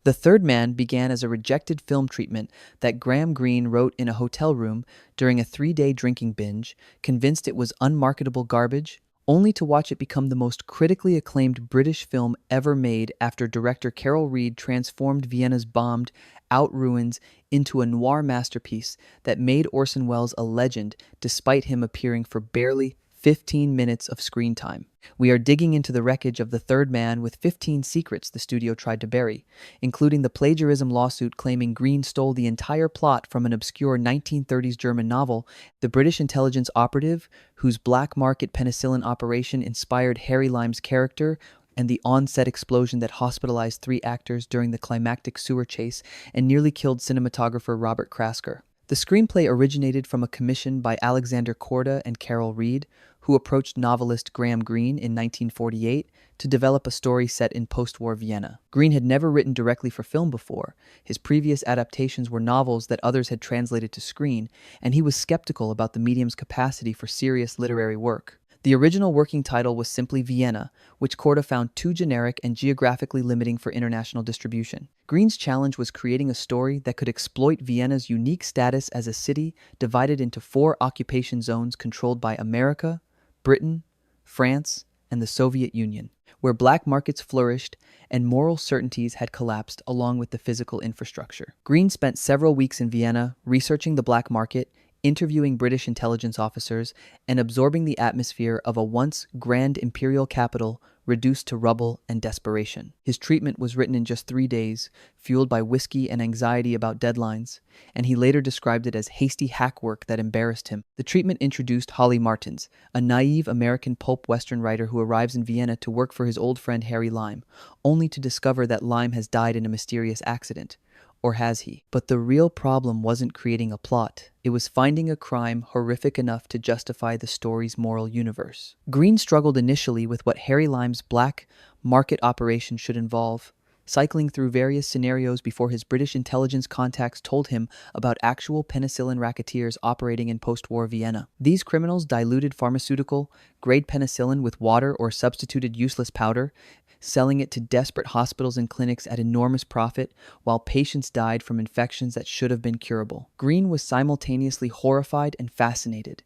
The Third Man began as a rejected film treatment that Graham Greene wrote in a hotel room during a 3-day drinking binge, convinced it was unmarketable garbage, only to watch it become the most critically acclaimed British film ever made after director Carol Reed transformed Vienna's bombed-out ruins into a noir masterpiece that made Orson Welles a legend despite him appearing for barely 15 minutes of screen time. We are digging into the wreckage of The Third Man with 15 secrets the studio tried to bury, including the plagiarism lawsuit claiming Greene stole the entire plot from an obscure 1930s German novel, the British intelligence operative whose black market penicillin operation inspired Harry Lime's character, and the on-set explosion that hospitalized 3 actors during the climactic sewer chase and nearly killed cinematographer Robert Krasker. The screenplay originated from a commission by Alexander Korda and Carol Reed, who approached novelist Graham Greene in 1948 to develop a story set in post-war Vienna. Greene had never written directly for film before. His previous adaptations were novels that others had translated to screen, and he was skeptical about the medium's capacity for serious literary work. The original working title was simply Vienna, which Korda found too generic and geographically limiting for international distribution. Greene's challenge was creating a story that could exploit Vienna's unique status as a city divided into 4 occupation zones controlled by America, Britain, France, and the Soviet Union, where black markets flourished and moral certainties had collapsed along with the physical infrastructure. Greene spent several weeks in Vienna researching the black market, interviewing British intelligence officers, and absorbing the atmosphere of a once grand imperial capital reduced to rubble and desperation. His treatment was written in just 3 days, fueled by whiskey and anxiety about deadlines, and he later described it as hasty hack work that embarrassed him. The treatment introduced Holly Martins, a naive American pulp western writer who arrives in Vienna to work for his old friend Harry Lime, only to discover that Lime has died in a mysterious accident. Or has he? But the real problem wasn't creating a plot. It was finding a crime horrific enough to justify the story's moral universe. Greene struggled initially with what Harry Lime's black market operation should involve, cycling through various scenarios before his British intelligence contacts told him about actual penicillin racketeers operating in post-war Vienna. These criminals diluted pharmaceutical-grade penicillin with water or substituted useless powder, selling it to desperate hospitals and clinics at enormous profit, while patients died from infections that should have been curable. Greene was simultaneously horrified and fascinated.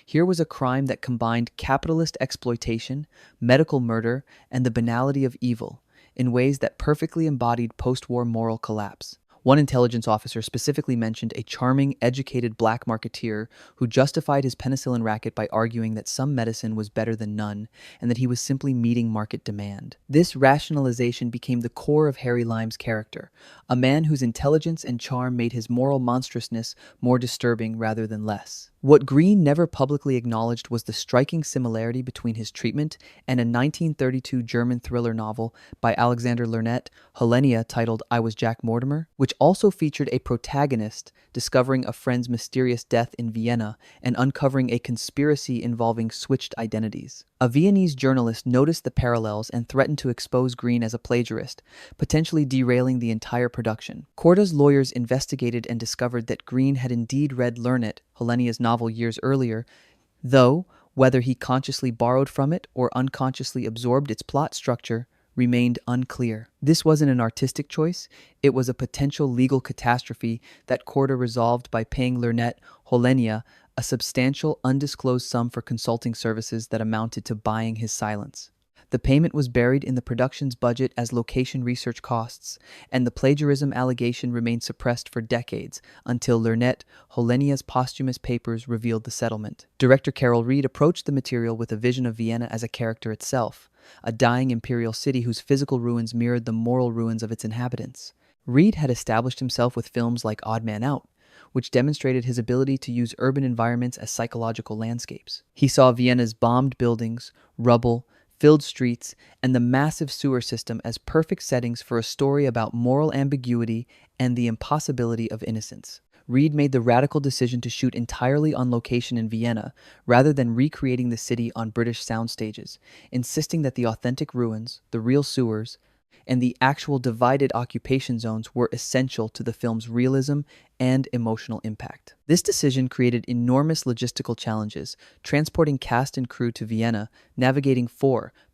Here was a crime that combined capitalist exploitation, medical murder, and the banality of evil, in ways that perfectly embodied post-war moral collapse. One intelligence officer specifically mentioned a charming, educated black marketeer who justified his penicillin racket by arguing that some medicine was better than none, and that he was simply meeting market demand. This rationalization became the core of Harry Lime's character, a man whose intelligence and charm made his moral monstrousness more disturbing rather than less. What Greene never publicly acknowledged was the striking similarity between his treatment and a 1932 German thriller novel by Alexander Lernet, Helenia, titled I Was Jack Mortimer, which also featured a protagonist discovering a friend's mysterious death in Vienna and uncovering a conspiracy involving switched identities. A Viennese journalist noticed the parallels and threatened to expose Greene as a plagiarist, potentially derailing the entire production. Korda's lawyers investigated and discovered that Greene had indeed read Lernet, Helenia's novel, years earlier, though whether he consciously borrowed from it or unconsciously absorbed its plot structure remained unclear. This wasn't an artistic choice, it was a potential legal catastrophe that Korda resolved by paying Lernet, Helenia, a substantial undisclosed sum for consulting services that amounted to buying his silence. The payment was buried in the production's budget as location research costs, and the plagiarism allegation remained suppressed for decades until Lernet, Helenia's posthumous papers revealed the settlement. Director Carol Reed approached the material with a vision of Vienna as a character itself, a dying imperial city whose physical ruins mirrored the moral ruins of its inhabitants. Reed had established himself with films like Odd Man Out, which demonstrated his ability to use urban environments as psychological landscapes. He saw Vienna's bombed buildings, rubble, filled streets, and the massive sewer system as perfect settings for a story about moral ambiguity and the impossibility of innocence. Reed made the radical decision to shoot entirely on location in Vienna, rather than recreating the city on British sound stages, insisting that the authentic ruins, the real sewers, and the actual divided occupation zones were essential to the film's realism and emotional impact. This decision created enormous logistical challenges, transporting cast and crew to Vienna, navigating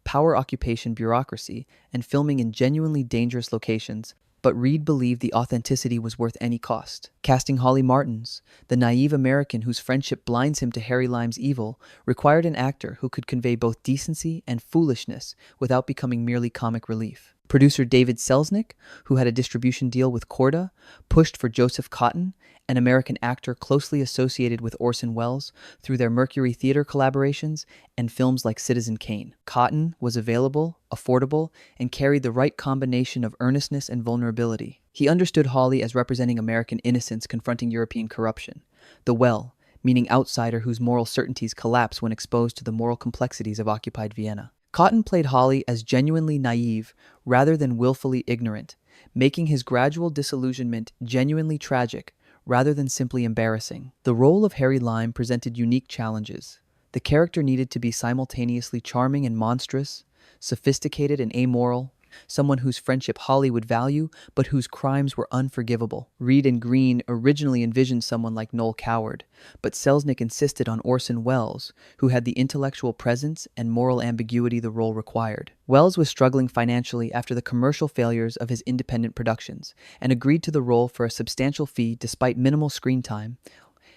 power occupation bureaucracy, and filming in genuinely dangerous locations, but Reed believed the authenticity was worth any cost. Casting Holly Martins, the naive American whose friendship blinds him to Harry Lime's evil, required an actor who could convey both decency and foolishness without becoming merely comic relief. Producer David Selznick, who had a distribution deal with Korda, pushed for Joseph Cotten, an American actor closely associated with Orson Welles through their Mercury Theater collaborations and films like Citizen Kane. Cotten was available, affordable, and carried the right combination of earnestness and vulnerability. He understood Hawley as representing American innocence confronting European corruption. The well, meaning outsider whose moral certainties collapse when exposed to the moral complexities of occupied Vienna. Cotten played Hawley as genuinely naive rather than willfully ignorant, making his gradual disillusionment genuinely tragic rather than simply embarrassing. The role of Harry Lime presented unique challenges. The character needed to be simultaneously charming and monstrous, sophisticated and amoral, someone whose friendship Hawley would value, but whose crimes were unforgivable. Reed and Greene originally envisioned someone like Noel Coward, but Selznick insisted on Orson Welles, who had the intellectual presence and moral ambiguity the role required. Welles was struggling financially after the commercial failures of his independent productions, and agreed to the role for a substantial fee despite minimal screen time.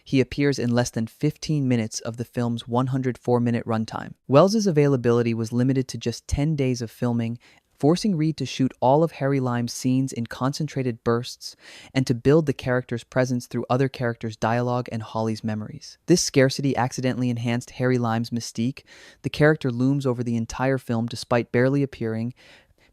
He appears in less than 15 minutes of the film's 104-minute runtime. Welles's availability was limited to just 10 days of filming, forcing Reed to shoot all of Harry Lime's scenes in concentrated bursts and to build the character's presence through other characters' dialogue and Hawley's memories. This scarcity accidentally enhanced Harry Lime's mystique. The character looms over the entire film despite barely appearing,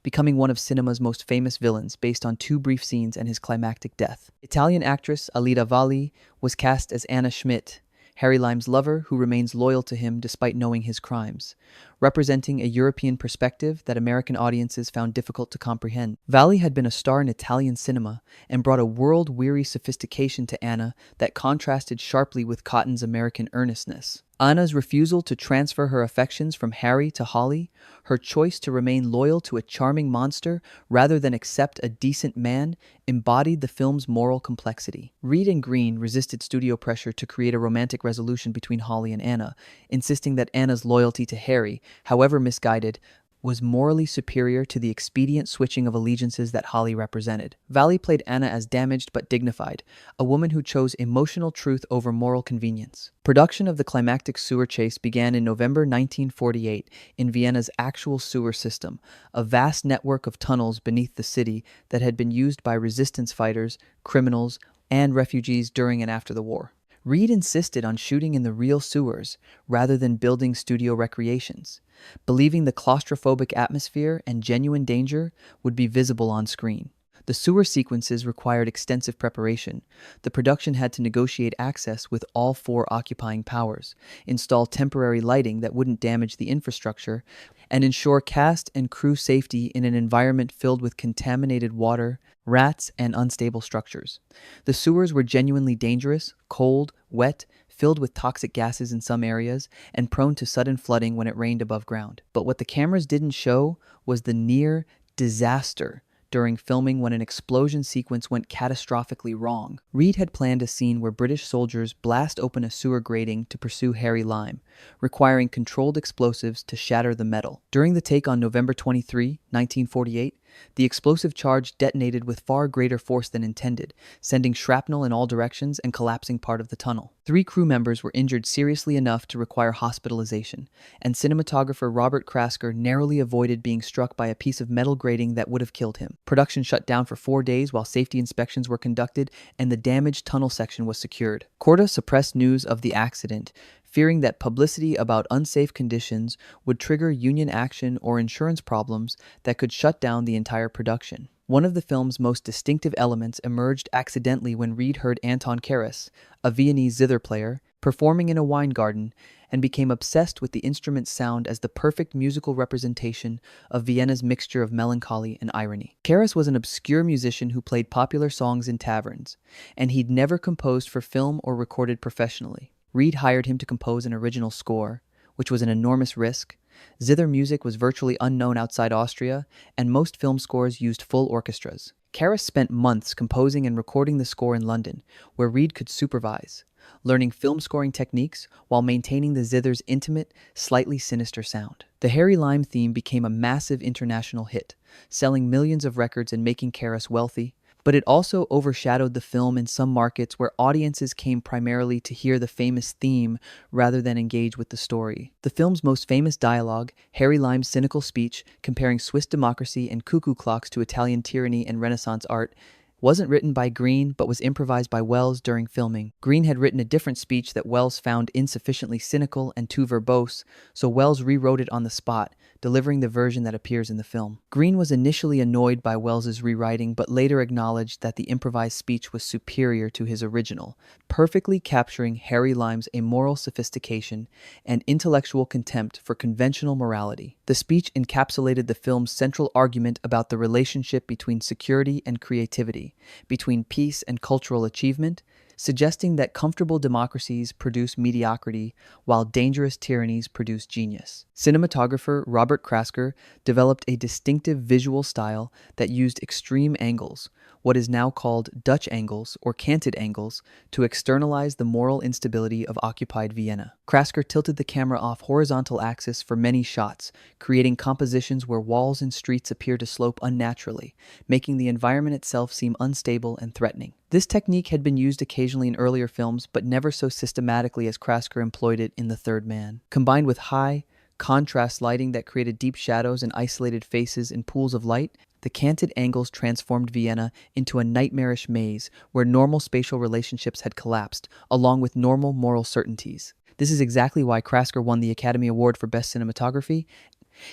becoming one of cinema's most famous villains based on 2 brief scenes and his climactic death. Italian actress Alida Valli was cast as Anna Schmidt, Harry Lime's lover who remains loyal to him despite knowing his crimes, representing a European perspective that American audiences found difficult to comprehend. Valli had been a star in Italian cinema and brought a world-weary sophistication to Anna that contrasted sharply with Cotten's American earnestness. Anna's refusal to transfer her affections from Harry to Hawley, her choice to remain loyal to a charming monster rather than accept a decent man, embodied the film's moral complexity. Reed and Greene resisted studio pressure to create a romantic resolution between Hawley and Anna, insisting that Anna's loyalty to Harry, however misguided, was morally superior to the expedient switching of allegiances that Hawley represented. Valli played Anna as damaged but dignified, a woman who chose emotional truth over moral convenience. Production of the climactic sewer chase began in November 1948 in Vienna's actual sewer system, a vast network of tunnels beneath the city that had been used by resistance fighters, criminals, and refugees during and after the war. Reed insisted on shooting in the real sewers rather than building studio recreations, believing the claustrophobic atmosphere and genuine danger would be visible on screen. The sewer sequences required extensive preparation. The production had to negotiate access with all 4 occupying powers, install temporary lighting that wouldn't damage the infrastructure, and ensure cast and crew safety in an environment filled with contaminated water, rats, and unstable structures. The sewers were genuinely dangerous, cold, wet, filled with toxic gases in some areas, and prone to sudden flooding when it rained above ground. But what the cameras didn't show was the near disaster during filming when an explosion sequence went catastrophically wrong. Reed had planned a scene where British soldiers blast open a sewer grating to pursue Harry Lime, requiring controlled explosives to shatter the metal. During the take on November 23, 1948, the explosive charge detonated with far greater force than intended, sending shrapnel in all directions and collapsing part of the tunnel. 3 crew members were injured seriously enough to require hospitalization, and cinematographer Robert Krasker narrowly avoided being struck by a piece of metal grating that would have killed him. Production shut down for 4 days while safety inspections were conducted and the damaged tunnel section was secured. Korda suppressed news of the accident, fearing that publicity about unsafe conditions would trigger union action or insurance problems that could shut down the entire production. One of the film's most distinctive elements emerged accidentally when Reed heard Anton Karas, a Viennese zither player, performing in a wine garden, and became obsessed with the instrument's sound as the perfect musical representation of Vienna's mixture of melancholy and irony. Karas was an obscure musician who played popular songs in taverns, and he'd never composed for film or recorded professionally. Reed hired him to compose an original score, which was an enormous risk. Zither music was virtually unknown outside Austria, and most film scores used full orchestras. Karas spent months composing and recording the score in London, where Reed could supervise. learning film scoring techniques while maintaining the zither's intimate, slightly sinister sound. The Harry Lime theme became a massive international hit, selling millions of records and making Karas wealthy, but it also overshadowed the film in some markets where audiences came primarily to hear the famous theme rather than engage with the story. The film's most famous dialogue, Harry Lime's cynical speech comparing Swiss democracy and cuckoo clocks to Italian tyranny and Renaissance art, wasn't written by Greene but was improvised by Wells during filming. Greene had written a different speech that Wells found insufficiently cynical and too verbose, so Wells rewrote it on the spot, delivering the version that appears in the film. Greene was initially annoyed by Wells's rewriting but later acknowledged that the improvised speech was superior to his original, perfectly capturing Harry Lime's amoral sophistication and intellectual contempt for conventional morality. The speech encapsulated the film's central argument about the relationship between security and creativity, between peace and cultural achievement, suggesting that comfortable democracies produce mediocrity while dangerous tyrannies produce genius. Cinematographer Robert Krasker developed a distinctive visual style that used extreme angles, what is now called Dutch angles or canted angles, to externalize the moral instability of occupied Vienna. Krasker tilted the camera off horizontal axis for many shots, creating compositions where walls and streets appear to slope unnaturally, making the environment itself seem unstable and threatening. This technique had been used occasionally in earlier films, but never so systematically as Krasker employed it in The Third Man. Combined with high, contrast lighting that created deep shadows and isolated faces in pools of light, the canted angles transformed Vienna into a nightmarish maze where normal spatial relationships had collapsed, along with normal moral certainties. This is exactly why Krasker won the Academy Award for Best Cinematography.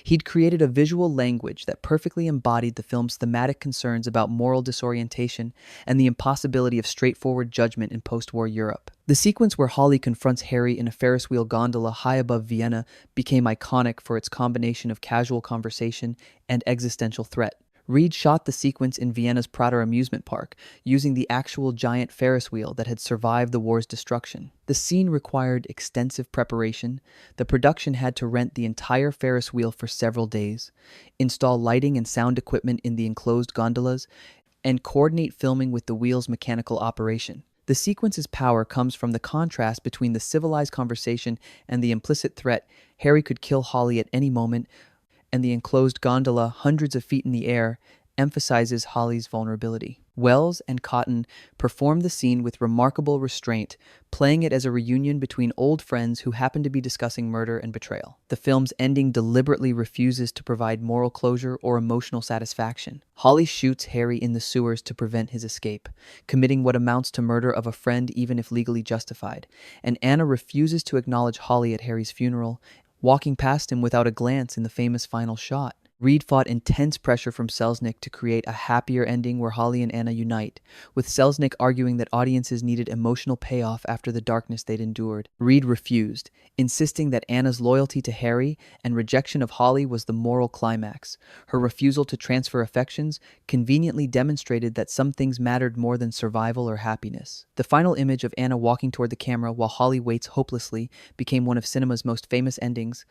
He'd created a visual language that perfectly embodied the film's thematic concerns about moral disorientation and the impossibility of straightforward judgment in post-war Europe. The sequence where Holly confronts Harry in a Ferris wheel gondola high above Vienna became iconic for its combination of casual conversation and existential threat. Reed shot the sequence in Vienna's Prater amusement park, using the actual giant Ferris wheel that had survived the war's destruction. The scene required extensive preparation. The production had to rent the entire Ferris wheel for several days, install lighting and sound equipment in the enclosed gondolas, and coordinate filming with the wheel's mechanical operation. The sequence's power comes from the contrast between the civilized conversation and the implicit threat Harry could kill Holly at any moment, and the enclosed gondola, hundreds of feet in the air, emphasizes Holly's vulnerability. Wells and Cotten performed the scene with remarkable restraint, playing it as a reunion between old friends who happen to be discussing murder and betrayal. The film's ending deliberately refuses to provide moral closure or emotional satisfaction. Holly shoots Harry in the sewers to prevent his escape, committing what amounts to murder of a friend even if legally justified, and Anna refuses to acknowledge Holly at Harry's funeral, walking past him without a glance in the famous final shot. Reed fought intense pressure from Selznick to create a happier ending where Holly and Anna unite, with Selznick arguing that audiences needed emotional payoff after the darkness they'd endured. Reed refused, insisting that Anna's loyalty to Harry and rejection of Holly was the moral climax. Her refusal to transfer affections conveniently demonstrated that some things mattered more than survival or happiness. The final image of Anna walking toward the camera while Holly waits hopelessly became one of cinema's most famous endings,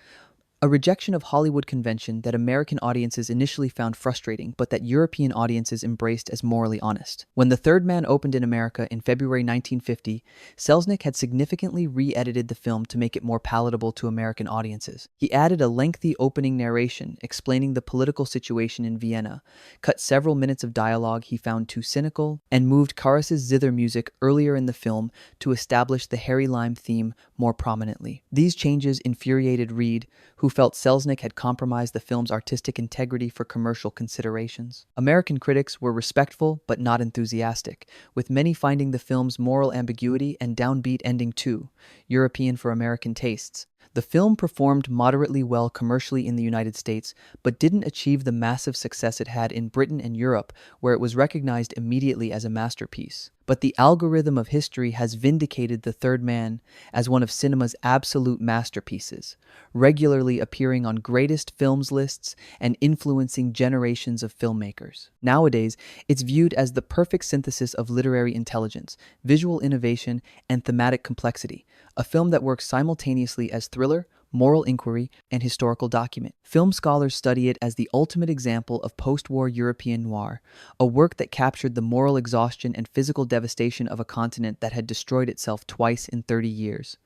a rejection of Hollywood convention that American audiences initially found frustrating, but that European audiences embraced as morally honest. When The Third Man opened in America in February 1950, Selznick had significantly re-edited the film to make it more palatable to American audiences. He added a lengthy opening narration explaining the political situation in Vienna, cut several minutes of dialogue he found too cynical, and moved Karas's zither music earlier in the film to establish the Harry Lime theme more prominently. These changes infuriated Reed, who felt Selznick had compromised the film's artistic integrity for commercial considerations. American critics were respectful but not enthusiastic, with many finding the film's moral ambiguity and downbeat ending too European for American tastes. The film performed moderately well commercially in the United States, but didn't achieve the massive success it had in Britain and Europe, where it was recognized immediately as a masterpiece. But the algorithm of history has vindicated The Third Man as one of cinema's absolute masterpieces, regularly appearing on greatest films lists and influencing generations of filmmakers. Nowadays, it's viewed as the perfect synthesis of literary intelligence, visual innovation, and thematic complexity, a film that works simultaneously as thriller, moral inquiry, and historical document. Film scholars study it as the ultimate example of post-war European noir, a work that captured the moral exhaustion and physical devastation of a continent that had destroyed itself twice in 30 years.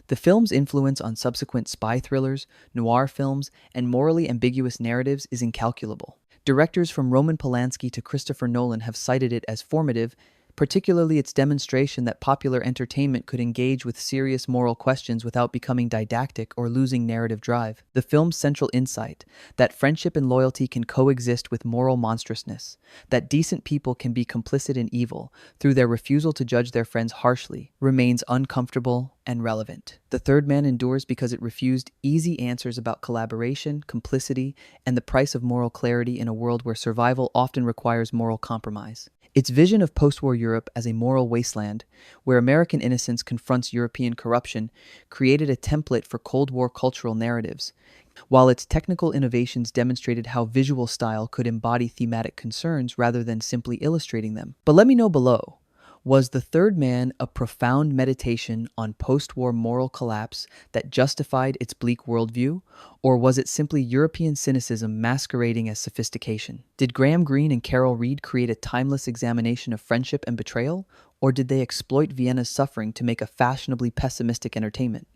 The film's influence on subsequent spy thrillers, noir films, and morally ambiguous narratives is incalculable. Directors from Roman Polanski to Christopher Nolan have cited it as formative, particularly its demonstration that popular entertainment could engage with serious moral questions without becoming didactic or losing narrative drive. The film's central insight, that friendship and loyalty can coexist with moral monstrousness, that decent people can be complicit in evil through their refusal to judge their friends harshly, remains uncomfortable and relevant. The Third Man endures because it refused easy answers about collaboration, complicity, and the price of moral clarity in a world where survival often requires moral compromise. Its vision of post-war Europe as a moral wasteland, where American innocence confronts European corruption, created a template for Cold War cultural narratives, while its technical innovations demonstrated how visual style could embody thematic concerns rather than simply illustrating them. But let me know below, was The Third Man a profound meditation on post-war moral collapse that justified its bleak worldview, or was it simply European cynicism masquerading as sophistication? Did Graham Greene and Carol Reed create a timeless examination of friendship and betrayal, or did they exploit Vienna's suffering to make a fashionably pessimistic entertainment?